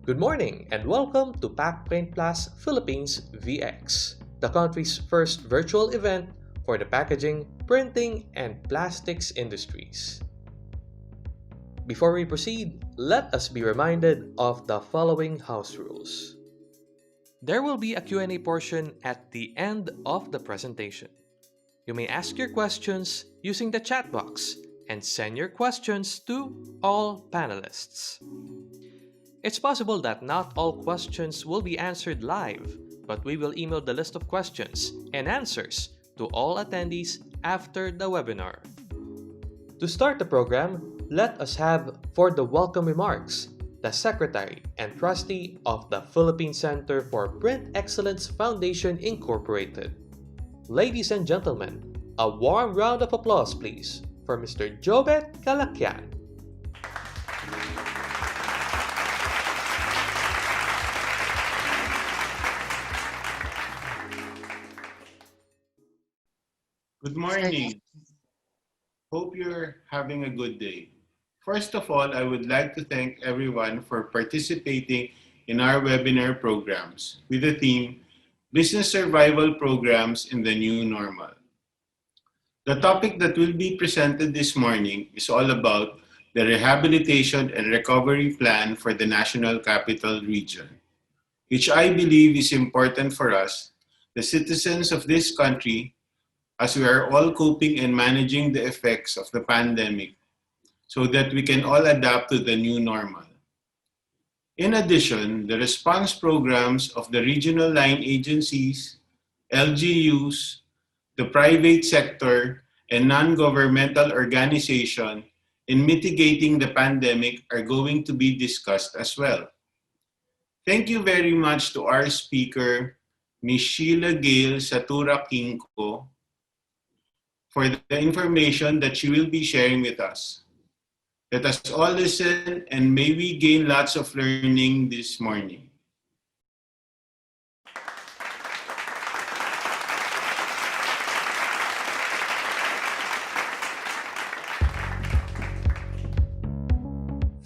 Good morning and welcome to Pack Paint Plus Philippines VX, the country's first virtual event for the packaging, printing, and plastics industries. Before we proceed, let us be reminded of the following house rules. There will be a Q&A portion at the end of the presentation. You may ask your questions using the chat box and send your questions to all panelists. It's possible that not all questions will be answered live, but we will email the list of questions and answers to all attendees after the webinar. To start the program, let us have for the welcome remarks the Secretary and Trustee of the Philippine Center for Print Excellence Foundation Incorporated. Ladies and gentlemen, a warm round of applause please for Mr. Jobet Calacyan. Good morning. Hope you're having a good day. First of all, I would like to thank everyone for participating in our webinar programs with the theme Business Survival Programs in the New Normal. The topic that will be presented this morning is all about the Rehabilitation and Recovery Plan for the National Capital Region, which I believe is important for us, the citizens of this country, as we are all coping and managing the effects of the pandemic so that we can all adapt to the new normal. In addition, the response programs of the regional line agencies, LGUs, the private sector, and non-governmental organizations in mitigating the pandemic are going to be discussed as well. Thank you very much to our speaker, Ms. Sheila Gail Satura Kinko, for the information that she will be sharing with us. Let us all listen and may we gain lots of learning this morning.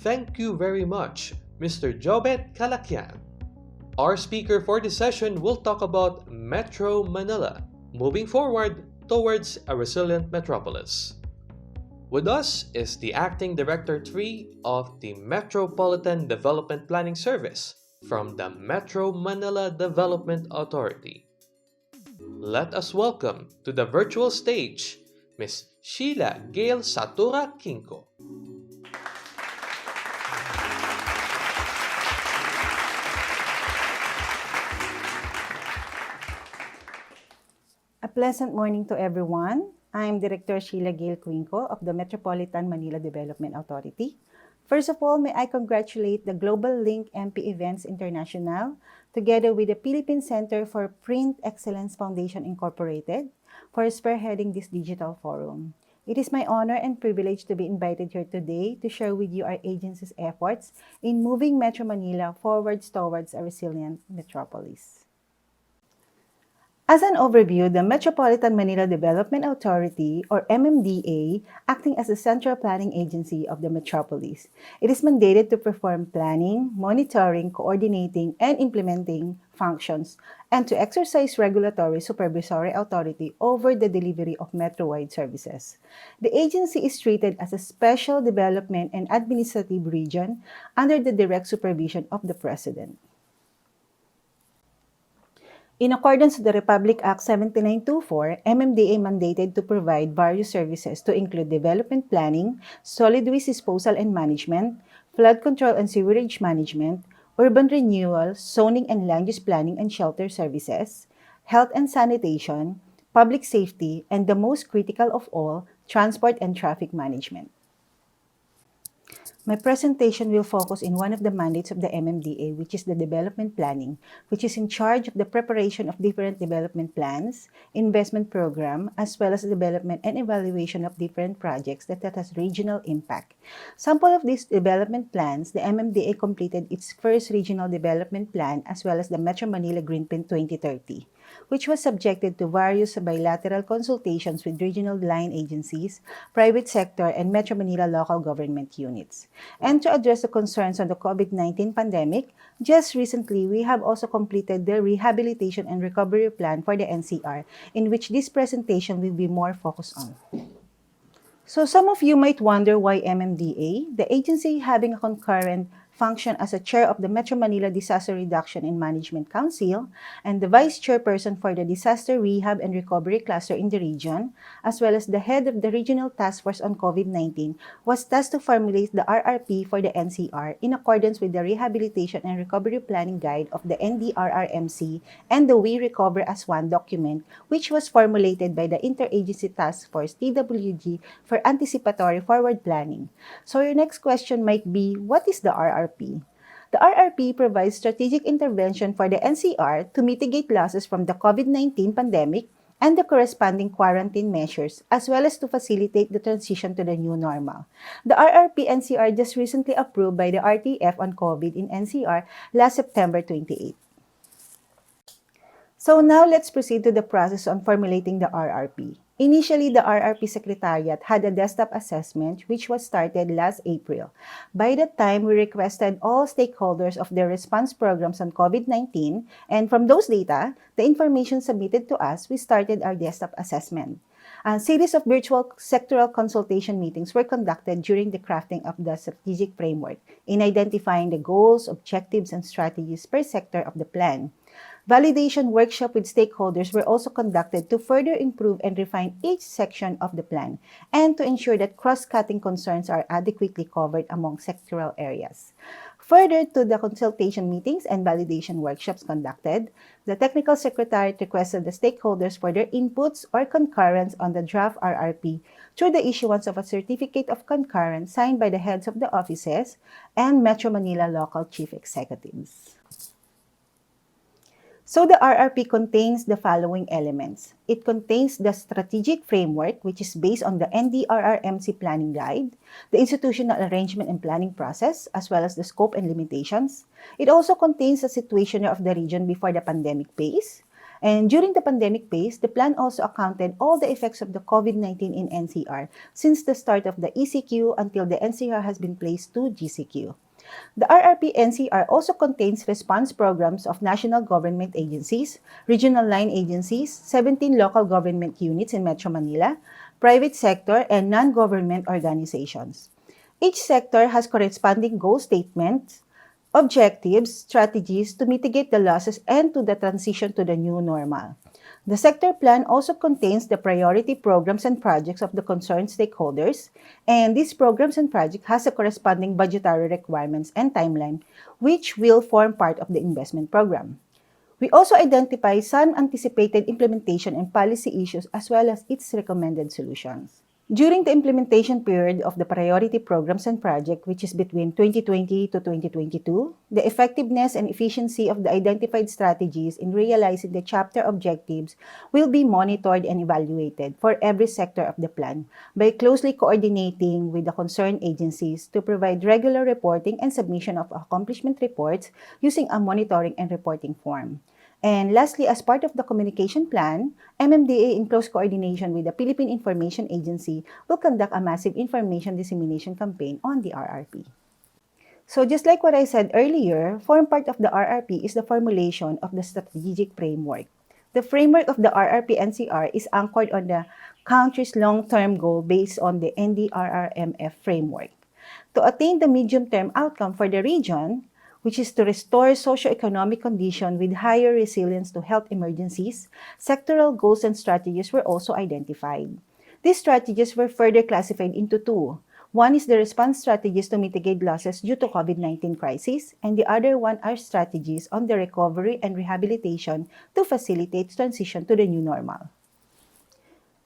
Thank you very much, Mr. Jobet Calacyan. Our speaker for this session will talk about Metro Manila, moving forward towards a resilient metropolis. With us is the Acting Director 3 of the Metropolitan Development Planning Service from the Metro Manila Development Authority. Let us welcome to the virtual stage Ms. Sheila Gail Satura Kinko. A pleasant morning to everyone. I'm Director Sheila Gail Cuinco of the Metropolitan Manila Development Authority. First of all, may I congratulate the Global Link MP Events International together with the Philippine Center for Print Excellence Foundation Incorporated for spearheading this digital forum. It is my honor and privilege to be invited here today to share with you our agency's efforts in moving Metro Manila forwards towards a resilient metropolis. As an overview, the Metropolitan Manila Development Authority, or MMDA, acting as the central planning agency of the metropolis. It is mandated to perform planning, monitoring, coordinating, and implementing functions, and to exercise regulatory supervisory authority over the delivery of metro-wide services. The agency is treated as a special development and administrative region under the direct supervision of the President. In accordance with the Republic Act 7924, MMDA mandated to provide various services to include development planning, solid waste disposal and management, flood control and sewerage management, urban renewal, zoning and land use planning and shelter services, health and sanitation, public safety, and the most critical of all, transport and traffic management. My presentation will focus in one of the mandates of the MMDA, which is the development planning, which is in charge of the preparation of different development plans, investment program, as well as the development and evaluation of different projects that has regional impact. Sample of these development plans, the MMDA completed its first regional development plan as well as the Metro Manila Greenprint 2030. which was subjected to various bilateral consultations with regional line agencies, private sector, and Metro Manila local government units. And to address the concerns on the COVID-19 pandemic, just recently, we have also completed the Rehabilitation and Recovery Plan for the NCR, in which this presentation will be more focused on. So some of you might wonder why MMDA, the agency having a concurrent function as a chair of the Metro Manila Disaster Reduction and Management Council and the vice chairperson for the Disaster Rehab and Recovery Cluster in the region, as well as the head of the Regional Task Force on COVID-19, was tasked to formulate the RRP for the NCR in accordance with the Rehabilitation and Recovery Planning Guide of the NDRRMC and the We Recover as One document, which was formulated by the Interagency Task Force TWG for anticipatory forward planning. So your next question might be, what is the RRP? The RRP provides strategic intervention for the NCR to mitigate losses from the COVID-19 pandemic and the corresponding quarantine measures, as well as to facilitate the transition to the new normal. The RRP NCR just recently approved by the RTF on COVID in NCR last September 28. So now let's proceed to the process on formulating the RRP. Initially, the RRP Secretariat had a desktop assessment which was started last April. By that time, we requested all stakeholders of their response programs on COVID-19, and from those data, the information submitted to us, we started our desktop assessment. A series of virtual sectoral consultation meetings were conducted during the crafting of the strategic framework in identifying the goals, objectives, and strategies per sector of the plan. Validation workshops with stakeholders were also conducted to further improve and refine each section of the plan and to ensure that cross-cutting concerns are adequately covered among sectoral areas. Further to the consultation meetings and validation workshops conducted, the Technical Secretariat requested the stakeholders for their inputs or concurrence on the draft RRP through the issuance of a certificate of concurrence signed by the heads of the offices and Metro Manila local chief executives. So the RRP contains the following elements. It contains the strategic framework, which is based on the NDRRMC planning guide, the institutional arrangement and planning process, as well as the scope and limitations. It also contains the situation of the region before the pandemic phase. And during the pandemic phase, the plan also accounted all the effects of the COVID-19 in NCR since the start of the ECQ until the NCR has been placed to GCQ. The RRP NCR also contains response programs of national government agencies, regional line agencies, 17 local government units in Metro Manila, private sector, and non-government organizations. Each sector has corresponding goal statements, objectives, strategies to mitigate the losses and to the transition to the new normal. The sector plan also contains the priority programs and projects of the concerned stakeholders, and these programs and projects has a corresponding budgetary requirements and timeline, which will form part of the investment program. We also identify some anticipated implementation and policy issues as well as its recommended solutions. During the implementation period of the priority programs and project, which is between 2020 to 2022, the effectiveness and efficiency of the identified strategies in realizing the chapter objectives will be monitored and evaluated for every sector of the plan by closely coordinating with the concerned agencies to provide regular reporting and submission of accomplishment reports using a monitoring and reporting form. And lastly, as part of the communication plan, MMDA in close coordination with the Philippine Information Agency will conduct a massive information dissemination campaign on the RRP. So just like what I said earlier, form part of the RRP is the formulation of the strategic framework. The framework of the RRP NCR is anchored on the country's long-term goal based on the NDRRMF framework. To attain the medium-term outcome for the region, which is to restore socio-economic condition with higher resilience to health emergencies, sectoral goals and strategies were also identified. These strategies were further classified into two. One is the response strategies to mitigate losses due to COVID-19 crisis, and the other one are strategies on the recovery and rehabilitation to facilitate transition to the new normal.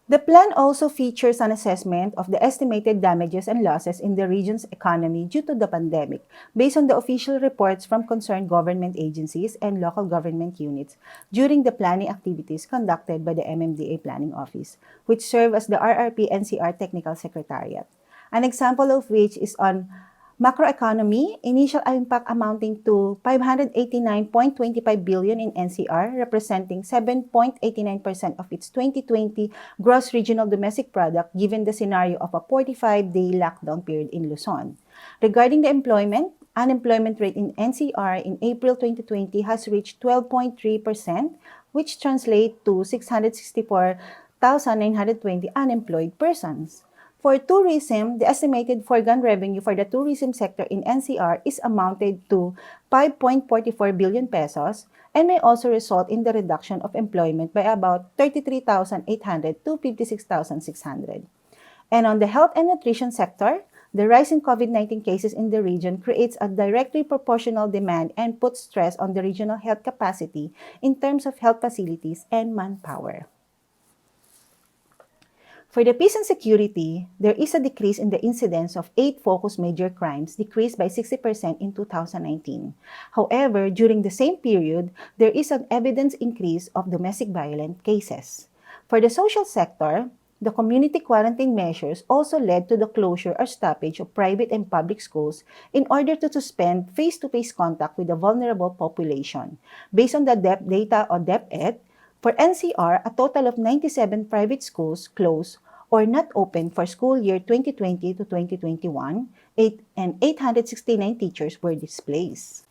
The plan also features an assessment of the estimated damages and losses in the region's economy due to the pandemic, based on the official reports from concerned government agencies and local government units during the planning activities conducted by the MMDA Planning Office, which serve as the RRP NCR Technical Secretariat. An example of which is on Macroeconomy, initial impact amounting to 589.25 billion in NCR, representing 7.89% of its 2020 gross regional domestic product given the scenario of a 45-day lockdown period in Luzon. Regarding the employment, unemployment rate in NCR in April 2020 has reached 12.3%, which translates to 664,920 unemployed persons. For tourism, the estimated foregone revenue for the tourism sector in NCR is amounted to 5.44 billion pesos and may also result in the reduction of employment by about 33,800 to 56,600. And on the health and nutrition sector, the rise in COVID-19 cases in the region creates a directly proportional demand and puts stress on the regional health capacity in terms of health facilities and manpower. For the peace and security, there is a decrease in the incidence of 8 focused major crimes, decreased by 60% in 2019. However, during the same period, there is an evidence increase of domestic violent cases. For the social sector, the community quarantine measures also led to the closure or stoppage of private and public schools in order to suspend face-to-face contact with the vulnerable population. Based on the data on DepEd, for NCR, a total of 97 private schools closed or not open for school year 2020 to 2021, and 869 teachers were displaced.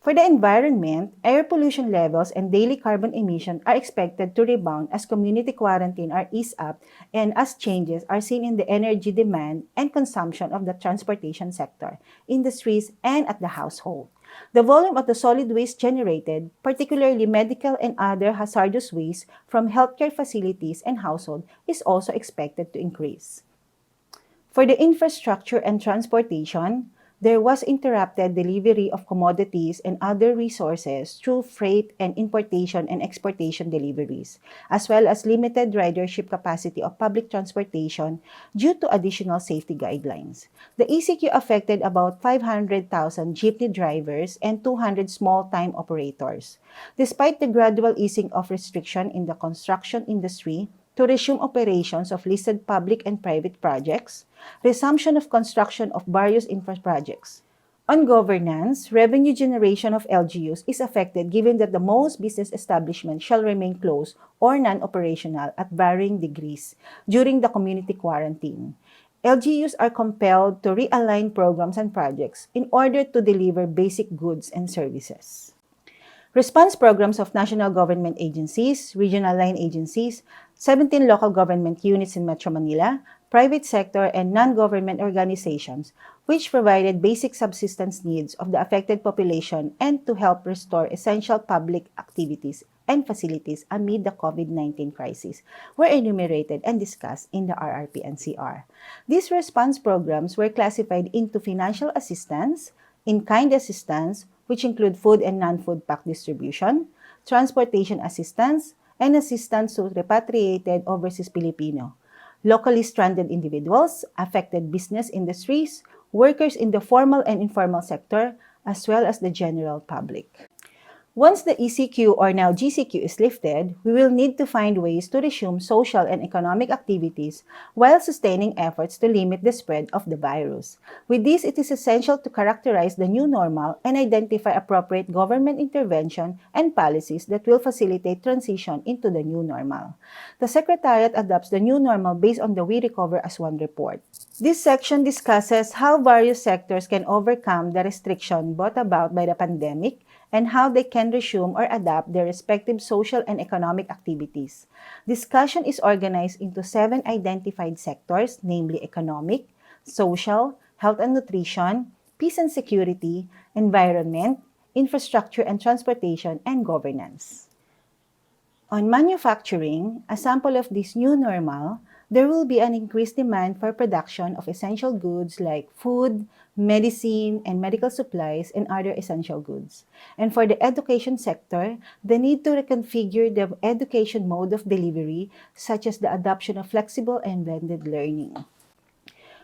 For the environment, air pollution levels and daily carbon emission are expected to rebound as community quarantine are eased up and as changes are seen in the energy demand and consumption of the transportation sector, industries, and at the household. The volume of the solid waste generated, particularly medical and other hazardous waste from healthcare facilities and household, is also expected to increase. For the infrastructure and transportation, there was interrupted delivery of commodities and other resources through freight and importation and exportation deliveries, as well as limited ridership capacity of public transportation due to additional safety guidelines. The ECQ affected about 500,000 jeepney drivers and 200 small-time operators. Despite the gradual easing of restriction in the construction industry, to resume operations of listed public and private projects, resumption of construction of various infra projects. On governance, revenue generation of LGUs is affected given that the most business establishments shall remain closed or non-operational at varying degrees during the community quarantine. LGUs are compelled to realign programs and projects in order to deliver basic goods and services. Response programs of national government agencies, regional line agencies, 17 local government units in Metro Manila, private sector, and non-government organizations, which provided basic subsistence needs of the affected population and to help restore essential public activities and facilities amid the COVID-19 crisis, were enumerated and discussed in the RRP-NCR. These response programs were classified into financial assistance, in-kind assistance, which include food and non-food pack distribution, transportation assistance, and assistance to repatriated overseas Filipino, locally stranded individuals, affected business industries, workers in the formal and informal sector, as well as the general public. Once the ECQ or now GCQ is lifted, we will need to find ways to resume social and economic activities while sustaining efforts to limit the spread of the virus. With this, it is essential to characterize the new normal and identify appropriate government intervention and policies that will facilitate transition into the new normal. The Secretariat adopts the new normal based on the We Recover as One report. This section discusses how various sectors can overcome the restriction brought about by the pandemic and how they can resume or adapt their respective social and economic activities. Discussion is organized into 7 identified sectors, namely economic, social, health and nutrition, peace and security, environment, infrastructure and transportation, and governance. On manufacturing, a sample of this new normal, there will be an increased demand for production of essential goods like food, medicine, and medical supplies, and other essential goods. And for the education sector, the need to reconfigure the education mode of delivery, such as the adoption of flexible and blended learning.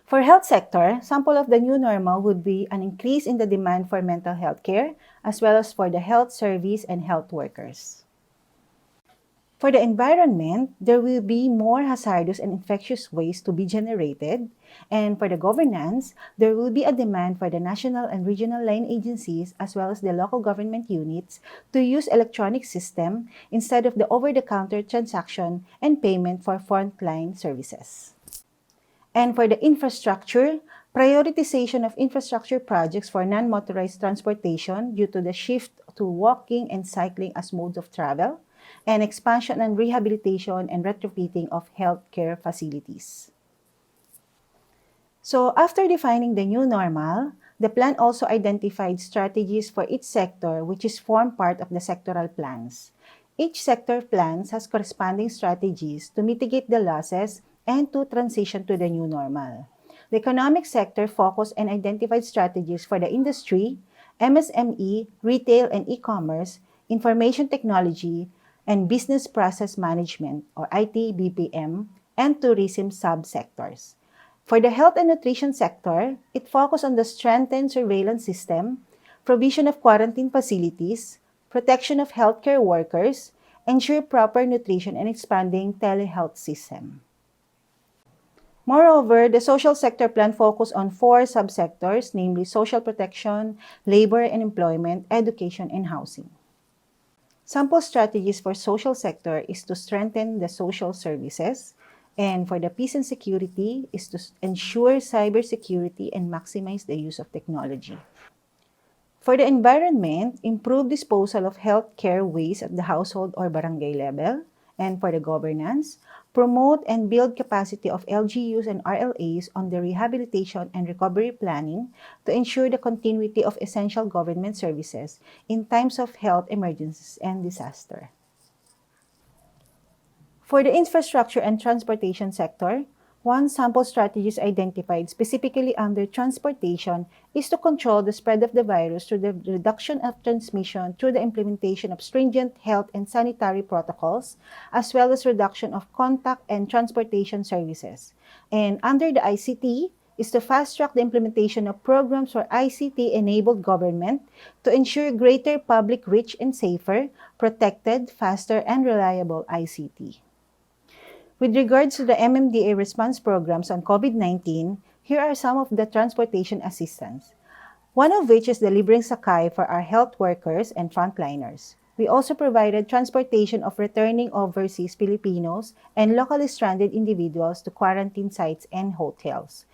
For health sector, sample of the new normal would be an increase in the demand for mental health care, as well as for the health service and health workers. For the environment, there will be more hazardous and infectious waste to be generated. And for the governance, there will be a demand for the national and regional line agencies as well as the local government units to use electronic system instead of the over-the-counter transaction and payment for frontline services. And for the infrastructure, prioritization of infrastructure projects for non-motorized transportation due to the shift to walking and cycling as modes of travel, and expansion and rehabilitation and retrofitting of healthcare facilities. So after defining the new normal, the plan also identified strategies for each sector which is form part of the sectoral plans. Each sector plans has corresponding strategies to mitigate the losses and to transition to the new normal. The economic sector focused and identified strategies for the industry, MSME, retail and e-commerce, information technology, and business process management or IT/BPM, and tourism subsectors. For the health and nutrition sector, it focused on the strengthened surveillance system, provision of quarantine facilities, protection of healthcare workers, ensure proper nutrition, and expanding telehealth system. Moreover, the social sector plan focused on four subsectors, namely social protection, labor and employment, education, and housing. Sample strategies for social sector is to strengthen the social services, and for the peace and security is to ensure cybersecurity and maximize the use of technology. For the environment, improve disposal of healthcare waste at the household or barangay level. And for the governance, promote and build capacity of LGUs and RLAs on the rehabilitation and recovery planning to ensure the continuity of essential government services in times of health emergencies and disaster. For the infrastructure and transportation sector, one sample strategy is identified specifically under transportation is to control the spread of the virus through the reduction of transmission through the implementation of stringent health and sanitary protocols, as well as reduction of contact and transportation services. And under the ICT is to fast-track the implementation of programs for ICT-enabled government to ensure greater public reach and safer, protected, faster, and reliable ICT. With regards to the MMDA response programs on COVID-19, here are some of the transportation assistance. One of which is the libreng sakay for our health workers and frontliners. We also provided transportation of returning overseas Filipinos and locally stranded individuals to quarantine sites and hotels.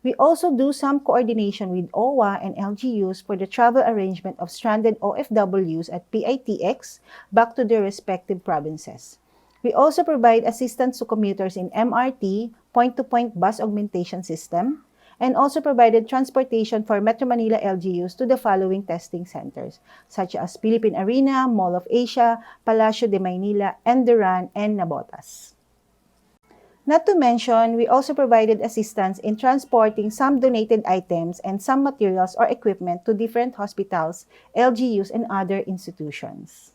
We also do some coordination with OWA and LGUs for the travel arrangement of stranded OFWs at PITX back to their respective provinces. We also provide assistance to commuters in MRT, point-to-point bus augmentation system, and also provided transportation for Metro Manila LGUs to the following testing centers, such as Philippine Arena, Mall of Asia, Palacio de Maynila, Enduran, and Nabotas. Not to mention, we also provided assistance in transporting some donated items and some materials or equipment to different hospitals, LGUs, and other institutions.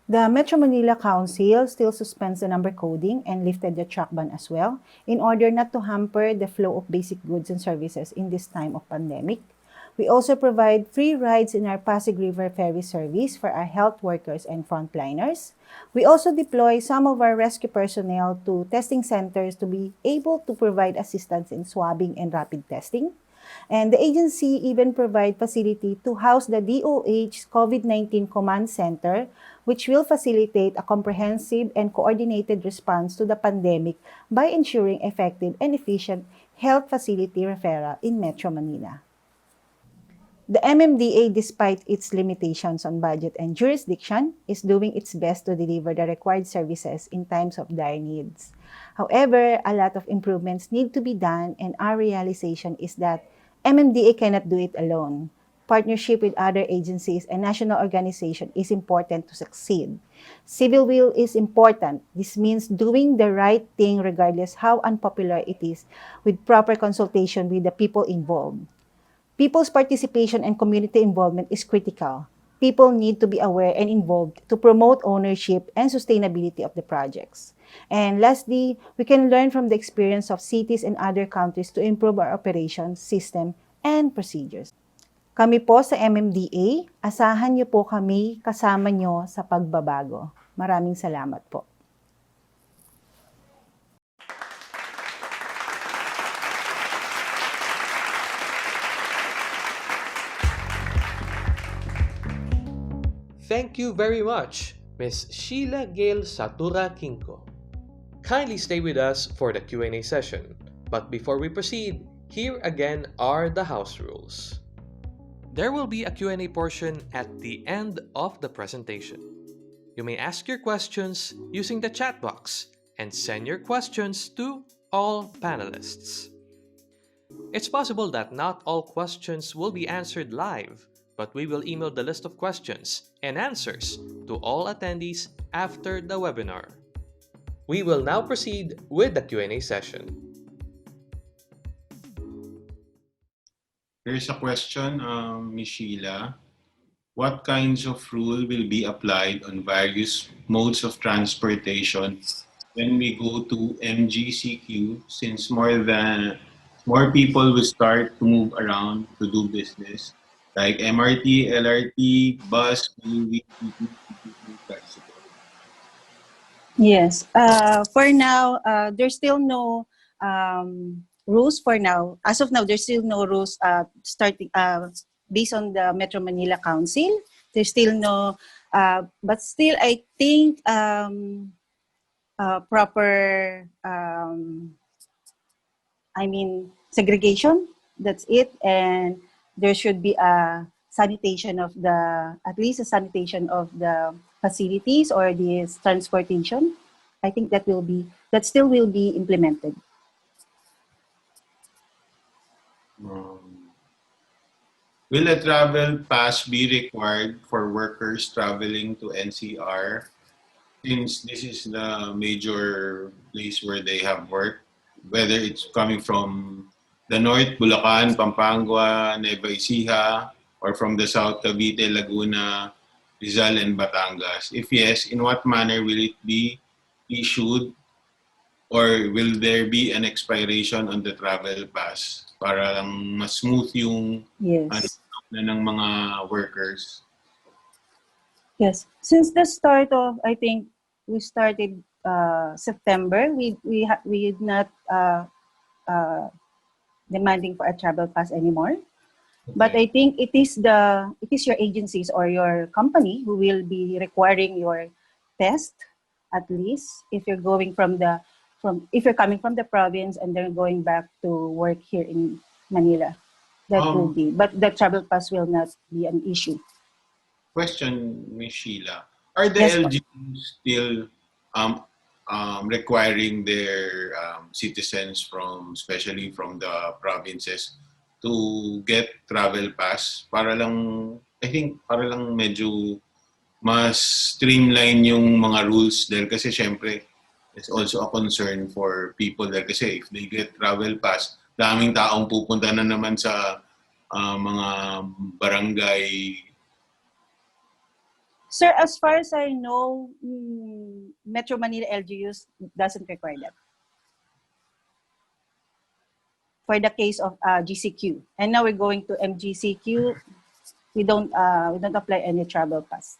The Metro Manila Council still suspends the number coding and lifted the truck ban as well in order not to hamper the flow of basic goods and services in this time of pandemic. We also provide free rides in our Pasig River Ferry service for our health workers and frontliners. We also deploy some of our rescue personnel to testing centers to be able to provide assistance in swabbing and rapid testing. And the agency even provide facility to house the DOH COVID-19 Command Center, which will facilitate a comprehensive and coordinated response to the pandemic by ensuring effective and efficient health facility referral in Metro Manila. The MMDA, despite its limitations on budget and jurisdiction, is doing its best to deliver the required services in times of dire needs. However, a lot of improvements need to be done, and our realization is that MMDA cannot do it alone. Partnership with other agencies and national organizations is important to succeed. Civil will is important. This means doing the right thing regardless how unpopular it is, with proper consultation with the people involved. People's participation and community involvement is critical. People need to be aware and involved to promote ownership and sustainability of the projects. And lastly, we can learn from the experience of cities and other countries to improve our operations, system, and procedures. Kami po sa MMDA, asahan niyo po kami kasama niyo sa pagbabago. Maraming salamat po. Thank you very much, Ms. Sheila Gail Satura Kinko. Kindly stay with us for the Q&A session. But before we proceed, here again are the house rules. There will be a Q&A portion at the end of the presentation. You may ask your questions using the chat box and send your questions to all panelists. It's possible that not all questions will be answered live, but we will email the list of questions and answers to all attendees after the webinar. We will now proceed with the Q&A session. Here's a question, Ms. Sheila. What kinds of rule will be applied on various modes of transportation when we go to MGCQ, since more people will start to move around to do business, like MRT, LRT, bus, PUV, tricycle? Yes. For now, there's still no rules for now. As of now, there's still no rules starting based on the Metro Manila Council. There's still no, but still, I think proper, segregation. That's it, and there should be a sanitation of at least a sanitation of the facilities or the transportation. I think that still will be implemented. Will a travel pass be required for workers traveling to NCR, since this is the major place where they have work, whether it's coming from the north, Bulacan, Pampanga, Nueva Ecija, or from the south, Cavite, Laguna, Rizal, and Batangas? If yes, in what manner will it be issued, or will there be an expiration on the travel pass para lang mas smooth yung Yes. ng mga workers? Yes. Since the start of, I think we started September, we not demanding for a travel pass anymore. Okay. But I think it is your agencies or your company who will be requiring your test, at least if you're going if you're coming from the province and then going back to work here in Manila. That will be, but the travel pass will not be an issue. Question, Ms. Sheila. Are the Yes, LGUs still requiring their citizens especially from the provinces, to get travel pass para lang, para lang medyo mas streamline yung mga rules, dahil kasi syempre it's also a concern for people, dahil kasi if they get travel pass, daming taong pupunta na naman sa mga barangay. Sir, as far as I know, Metro Manila LGUs doesn't require that. For the case of GCQ, and now we're going to MGCQ, we don't apply any travel pass.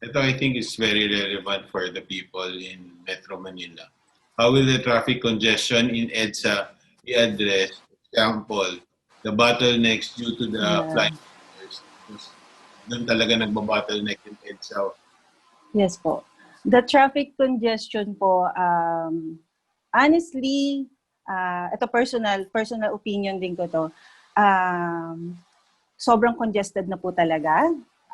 Ito, I think, is very relevant for the people in Metro Manila. How will the traffic congestion in EDSA be addressed? Example, the bottlenecks due to the flying cars. Doon talaga nagba-bottleneck in EDSA. Yes po. The traffic congestion po, honestly, ito personal opinion din ko to, sobrang congested na po talaga.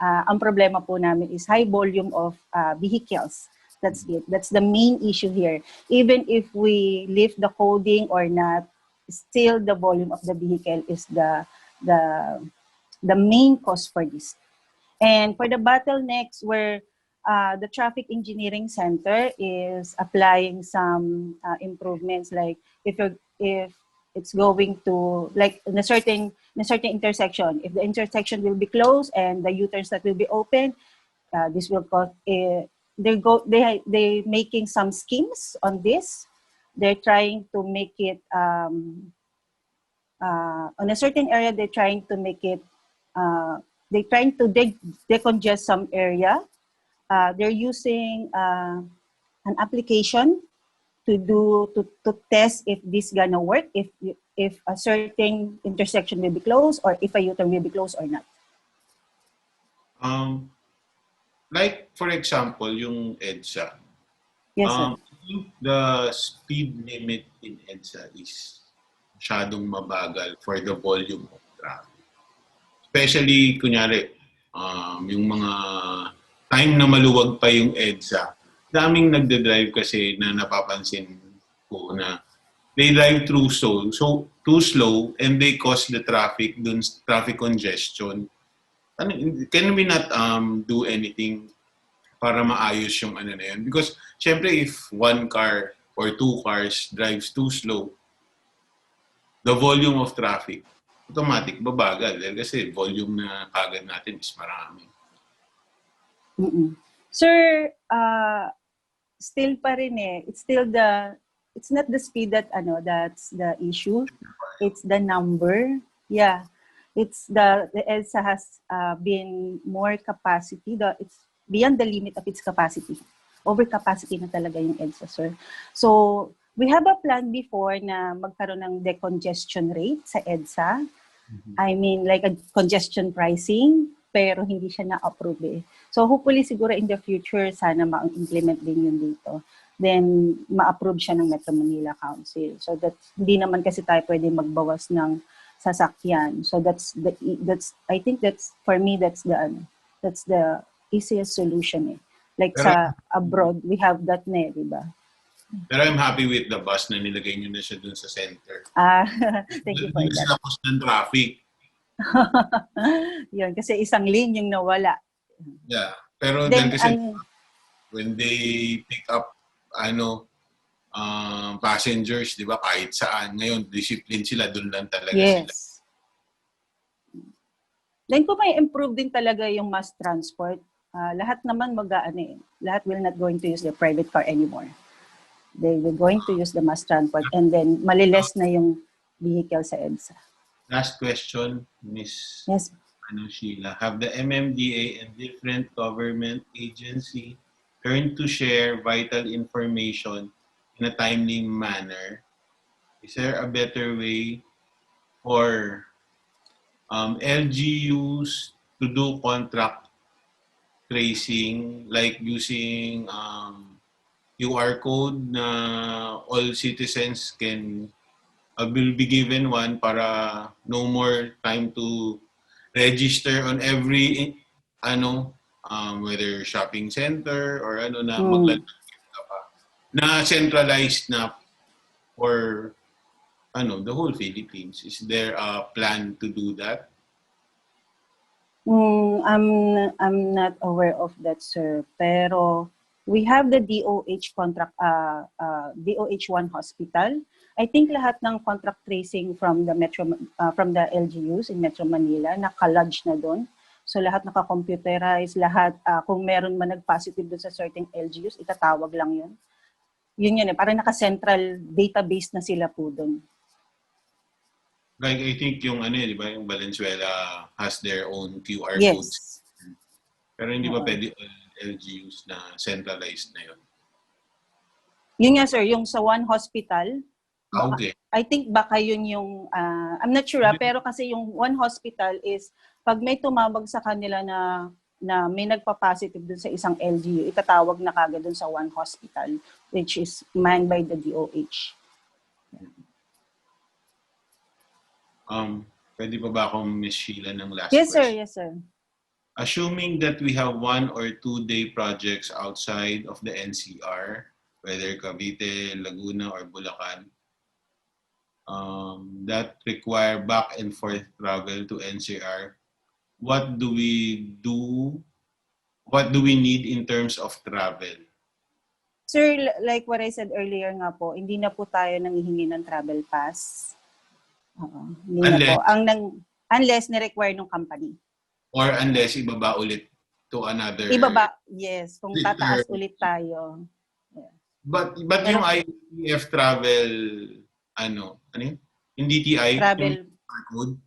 Ang problema po namin is high volume of vehicles. That's it. That's the main issue here. Even if we lift the coding or not, still the volume of the vehicle is the main cause for this. And for the bottlenecks, where the Traffic Engineering Center is applying some improvements, like if it's going to, like in a certain intersection, if the intersection will be closed and the U-turns that will be open, this will cause they making some schemes on this. They're trying to make it on a certain area. They're trying to make it. They're trying to decongest some area they're using an application to test if this gonna work, if a certain intersection will be closed or if a U-turn will be closed or not. Like for example, yung EDSA. Yes, sir. I think the speed limit in EDSA is masyadong mabagal for the volume of traffic. Especially, kunyari, yung mga time na maluwag pa yung EDSA, daming nagde-drive kasi na napapansin ko na they drive too slow and they cause the traffic congestion. Can we not do anything para maayos yung ano na yun? Because syempre if one car or two cars drives too slow, the volume of traffic automatic babagal kasi volume na kagad natin is marami. Sir, still pa rin it's not the speed that's the issue. It's the number. Yeah. It's the EDSA has been more capacity. It's beyond the limit of its capacity. Overcapacity na talaga yung EDSA, sir. So, we have a plan before na magkaroon ng decongestion rate sa EDSA. I mean, like a congestion pricing, pero hindi siya na-approve eh. So, hopefully, siguro in the future, sana ma-implement din yun dito. Then, ma-approve siya ng Metro Manila Council. So, hindi naman kasi tayo pwede magbawas ng sasakyan. So I think for me that's the easiest solution eh. Like Pero, sa abroad we have that na, di ba? Pero I'm happy with the bus na nilagay nyo na siya dun sa center. Thank you for that. Sila cause ng traffic. Yun, kasi isang lane yung nawala. Yeah. Pero then kasi when they pick up passengers, di ba, kahit saan. Ngayon, discipline sila, doon lang talaga sila. Then kung may improve din talaga yung mass transport, lahat naman lahat will not going to use their private car anymore. They will going to use the mass transport and then maliless na yung vehicle sa EDSA. Last question, Miss Sheila. Have the MMDA and different government agency learned to share vital information in a timely manner? Is there a better way for LGUs to do contract tracing, like using QR code na all citizens will be given one para no more time to register on every whether shopping center or na centralized na for the whole Philippines. Is there a plan to do that? I'm not aware of that, sir. Pero we have the DOH contract, DOH 1 hospital. I think lahat ng contract tracing from the LGUs in Metro Manila naka-lodge na doon. So lahat naka-computerize, lahat kung meron man nag-positive doon sa certain LGUs, itatawag lang yun. Yun eh, parang naka-central database na sila po doon. Like I think yung di ba, yung Valenzuela has their own QR codes. Pero hindi ba pwede LGUs na centralized na yun? Yun nga sir, yung sa one hospital, okay. I think baka yun yung, I'm not sure pero kasi yung one hospital is, pag may tumawag sa kanila na may nagpa-positive dun sa isang LGU, itatawag na kagad dun sa one hospital, which is manned by the DOH. Pwede pa ba akong Miss Sheila ng last question? Yes, sir. Assuming that we have 1 or 2 day projects outside of the NCR, whether Cavite, Laguna, or Bulacan, that require back and forth travel to NCR, what do we do? What do we need in terms of travel? Sir, like what I said earlier nga po, hindi na po tayo nanghihingi ng travel pass. Unless ni-require ng company. Or unless ibaba ulit to another... Yes. Kung tataas ulit tayo. Yeah. But yung IEF travel, yung DTI, travel yung code,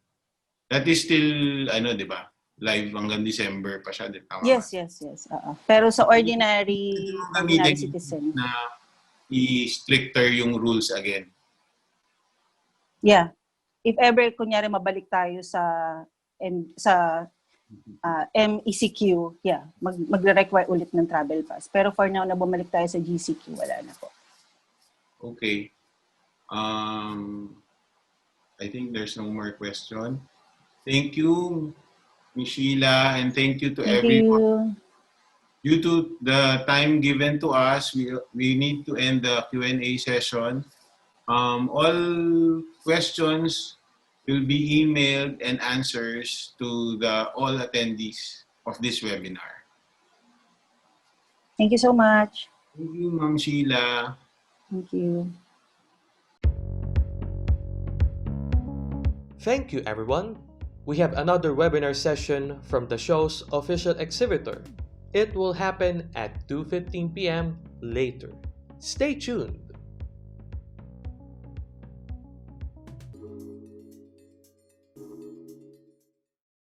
that is still, di ba? live hanggang December pa siya, di tama ba? Yes. Pero sa Pwede mong gamitin ordinary citizen. na i-stricter yung rules again. Yeah. If ever kunyari mabalik tayo sa MECQ, yeah, magre-require ulit ng travel pass. Pero for now na bumalik tayo sa GCQ, wala na po. Okay. I think there's no more question. Thank you, Ms. Sheila, and thank you to Thank everyone. you. Due to the time given to us, we need to end the Q&A session. All questions will be emailed and answers to all attendees of this webinar. Thank you so much. Thank you, Ma'am Sheila. Thank you. Thank you, everyone. We have another webinar session from the show's official exhibitor. It will happen at 2:15 p.m. later. Stay tuned.